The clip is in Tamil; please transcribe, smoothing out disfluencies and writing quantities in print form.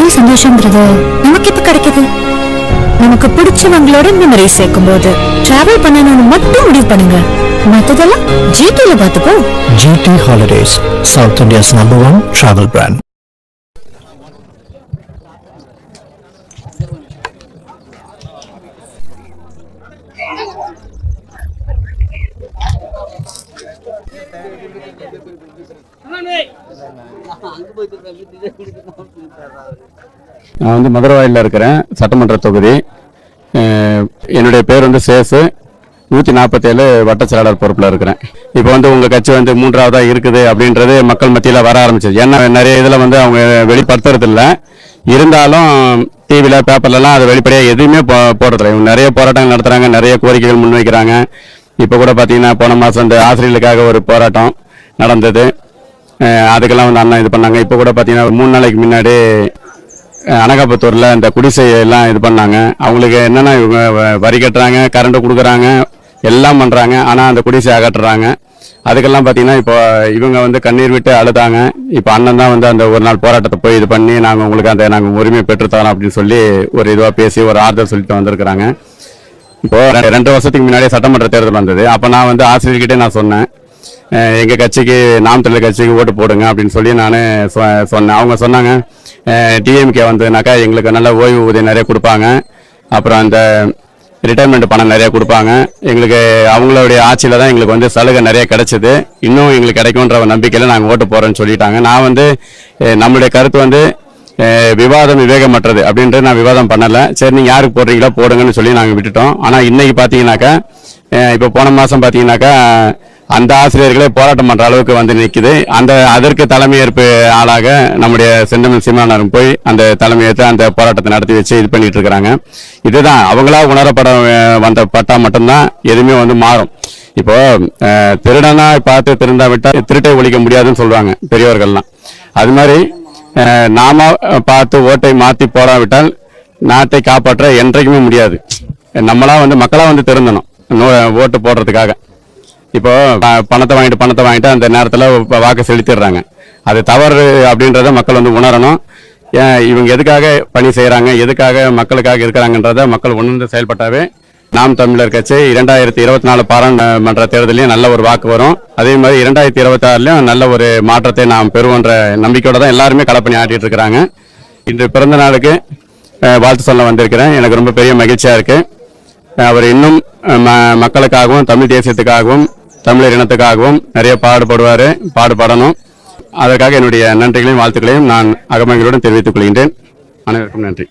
மாதிரி சந்தோஷம்ன்றது நமக்கு எப்ப கிடைக்குது? நமக்கு பிடிச்சவங்களோட மெமரி சேர்க்கும் போது டிராவல் பண்ணணும்னு மட்டும் முடிவு பண்ணுங்க. மத்ததெல்லாம் ஜிடில பார்த்துப்போம். GT Holidays, South India's #1 travel brand. நான் வந்து மதுரவாயில இருக்கிறேன், சட்டமன்ற தொகுதி. என்னுடைய பேர் வந்து சேசு, 147 வட்ட செயலாளர் பொறுப்பில் இருக்கிறேன். இப்போ வந்து உங்கள் கட்சி வந்து 3ஆவதாக இருக்குது அப்படின்றது மக்கள் மத்தியில் வர ஆரம்பிச்சது. ஏன்னா நிறைய இதில் வந்து அவங்க வெளிப்படுத்துறது இல்லை. இருந்தாலும் டிவியில் பேப்பர்லலாம் அது வெளிப்படையாக எதுவுமே போடுறதில்லை. இவங்க நிறைய போராட்டங்கள் நடத்துகிறாங்க, நிறைய கோரிக்கைகள் முன்வைக்கிறாங்க. இப்போ கூட பார்த்தீங்கன்னா போன மாதம் இந்த ஆசிரியர்களுக்காக ஒரு போராட்டம் நடந்தது. அதுக்கெல்லாம் வந்து அண்ணா இது பண்ணாங்க. இப்போ கூட பார்த்தீங்கன்னா 3 நாளைக்கு முன்னாடி அனகாபுத்தூரில் இந்த குடிசை எல்லாம் இது பண்ணாங்க. அவங்களுக்கு என்னென்னா இவங்க வரி கட்டுறாங்க, கரண்ட்டு கொடுக்குறாங்க, எல்லாம் பண்ணுறாங்க. ஆனால் அந்த குடிசை அகற்றுறாங்க. அதுக்கெல்லாம் பார்த்தீங்கன்னா இப்போ இவங்க வந்து கண்ணீர் விட்டு அழுதாங்க. இப்போ அண்ணன் தான் வந்து அந்த ஒரு நாள் போராட்டத்தை போய் இது பண்ணி நாங்கள் உரிமை பெற்றுத்தரோம் அப்படின்னு சொல்லி ஒரு இதுவாக பேசி ஒரு ஆறுதல் சொல்லிட்டு வந்திருக்கிறாங்க. இப்போது 2 வருஷத்துக்கு முன்னாடியே சட்டமன்ற தேர்தல் வந்தது. அப்போ நான் வந்து ஆசிரியர்கிட்டே நான் சொன்னேன், எங்கள் கட்சிக்கு நாம் தமிழர் கட்சிக்கு ஓட்டு போடுங்க அப்படின்னு சொல்லி நான் சொன்னேன். அவங்க சொன்னாங்க, டிஎம்கே வந்ததுனாக்கா எங்களுக்கு நல்ல ஓய்வூதியம் நிறைய கொடுப்பாங்க, அப்புறம் அந்த ரிட்டைர்மெண்ட் பணம் நிறைய கொடுப்பாங்க, எங்களுக்கு அவங்களுடைய ஆட்சியில் தான் எங்களுக்கு வந்து சலுகை நிறைய கிடைச்சிது, இன்னும் எங்களுக்கு கிடைக்கும்ன்ற நம்பிக்கையில் நாங்கள் ஓட்டு போகிறோன்னு சொல்லிட்டாங்க. நான் வந்து நம்மளுடைய கருத்து வந்து விவாதம் விவேகமற்றது அப்படின்றது நான் விவாதம் பண்ணலை. சரி, நீங்கள் யாருக்கு போடுறீங்களோ போடுங்கன்னு சொல்லி நாங்கள் விட்டுட்டோம். ஆனால் இன்னைக்கு பார்த்தீங்கன்னாக்கா, இப்போ போன மாதம் பார்த்தீங்கன்னாக்கா அந்த ஆசிரியர்களே போராட்டம் பண்ணுற அளவுக்கு வந்து நிற்குது. அதற்கு தலைமையேற்பு ஆளாக நம்முடைய செந்தமிழ் சீமானாரும் போய் அந்த தலைமையேற்று அந்த போராட்டத்தை நடத்தி வச்சு இது பண்ணிட்டு இருக்கிறாங்க. இதுதான் அவங்களா உணரப்பட வந்த பட்டா மட்டும்தான் எதுவுமே வந்து மாறும். இப்போ திருடனா பார்த்து திருந்தா விட்டால் திருட்டை ஒழிக்க முடியாதுன்னு சொல்லுவாங்க பெரியவர்கள்லாம். அது மாதிரி நாம பார்த்து ஓட்டை மாற்றி போடாவிட்டால் நாட்டை காப்பாற்ற என்றைக்குமே முடியாது. நம்மளா வந்து மக்களா வந்து திருந்தணும் ஓட்டு போடுறதுக்காக. இப்போ பணத்தை வாங்கிட்டு அந்த நேரத்தில் வாக்கு செலுத்திடுறாங்க. அது தவறு அப்படின்றத மக்கள் வந்து உணரணும். இவங்க எதுக்காக பணி செய்கிறாங்க, எதுக்காக மக்களுக்காக இருக்கிறாங்கன்றத மக்கள் உணர்ந்து செயல்பட்டாவே நாம் தமிழர் கட்சி 2024 பாராளுமன்ற தேர்தலையும் நல்ல ஒரு வாக்கு வரும். அதே மாதிரி 2026 நல்ல ஒரு மாற்றத்தை நாம் பெறுவோன்ற நம்பிக்கையோட தான் எல்லாருமே களப்பணி ஆட்டிட்டு இருக்கிறாங்க. இன்று பிறந்த நாளுக்கு வாழ்த்து சொல்ல வந்திருக்கிறேன். எனக்கு ரொம்ப பெரிய மகிழ்ச்சியாக இருக்குது. அவர் இன்னும் மக்களுக்காகவும் தமிழ் தேசியத்துக்காகவும் தமிழர் இனத்துக்காகவும் நிறைய பாடுபடணும். அதற்காக என்னுடைய நன்றிகளையும் வாழ்த்துக்களையும் நான் அகமகிழ்வுடன் தெரிவித்துக் கொள்கின்றேன். அனைவருக்கும் நன்றி.